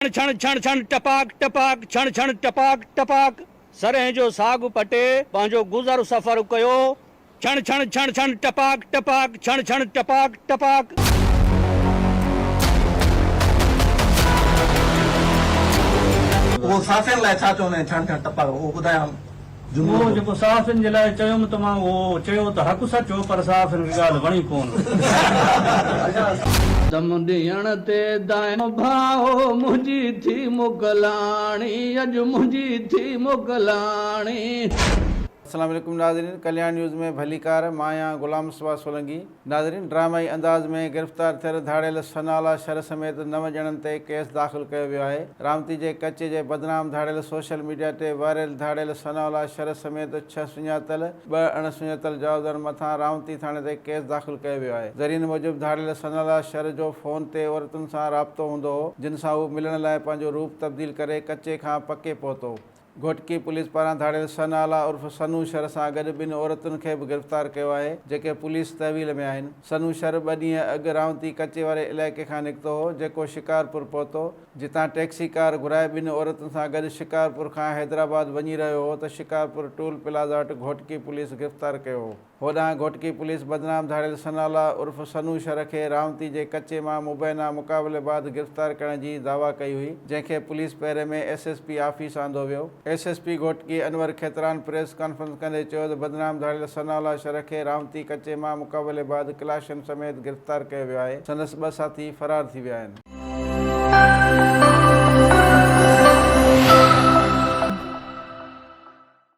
छण छण छण टपाक टपाक छण छण टपाक टपाक सरें जो साग पटे पंहिंजो गुज़र सफ़र कयो। छण छण छण छण टपाक टपाक छण छण टपाक टपाक। वो साफ़ियुनि लाइ छा चवंदा आहिनि छण छण टपाक उहो ॿुधायो जुमिलो। वो जेको साफ़ियुनि जे लाइ चयुमि त मां उहो चयो त हक़ सचो पर साफ़ियुनि खे ॻाल्हि वणी कोन। दम ॾियण ते दाइनो भाओ मुंहिंजी थी मोकलाणी अॼु मुंहिंजी थी मोकलाणी। अस्सलाम वालेकुम नाज़रीन, कल्याण न्यूज़ में भलीकार मां आहियां गुलाम मुस्तफ़ा सोलंकी। नाज़रीन, ड्रामाई अंदाज़ में गिरफ़्तार थियल धाड़ियल सनाला शर समेत 9 ॼणनि ते केस दाख़िल कयो वियो आहे। रामती जे कचे जे बदनाम धाड़ियल सोशल मीडिया ते वायरल धाड़ियल सनाला शर समेत 6 सुञातल 2 अणसुञातल जवाबदारनि मथां रामती थाणे ते केस दाख़िल कयो वियो आहे। ज़रीन मूजिबि धाड़ियल सनाला शर जो फ़ोन ते औरतुनि सां राब्तो हूंदो हो, जिन सां हू मिलण लाइ पंहिंजो रूप तब्दील करे कचे खां पके पहुतो। घोटकी पुलिस पारां धाड़ियल सनाला उर्फ़ सनू शर सां गॾु 2 औरतुनि खे बि गिरफ़्तार कयो आहे, जेके पुलिस तहवील में आहिनि। सनू शर 2 ॾींहं अॻु रावती कचे वारे इलाइक़े खां निकितो हो, जेको शिकारपुर पहुतो, जितां टैक्सी कार घुराए 2 औरतुनि सां गॾु शिकारपुर खां हैदराबाद वञी रहियो हो त शिकारपुर टोल प्लाज़ा वटि घोटकी पुलिस गिरफ़्तार कयो हो। होॾां घोटकी पुलिस बदनाम धाड़ियल सनाला उर्फ़ सनू शर खे रावती जे कचे मां मुबैना मुक़ाबले बादि गिरफ़्तार करण जी दावा कई हुई, जंहिंखे पुलिस पहिरें में एसएसपी ऑफिस आंदो वियो। एसएसपी घोटकी अनवर खेतरान प्रेस कॉन्फ्रेंस कंदे चयो त बदनाम धाड़ियल सनाला शर खे रावती कचे मां मुक़ाबले बादि क्लाशन समेत गिरफ़्तार कयो वियो आहे। संदसि 2 साथी फरार थी विया आहिनि।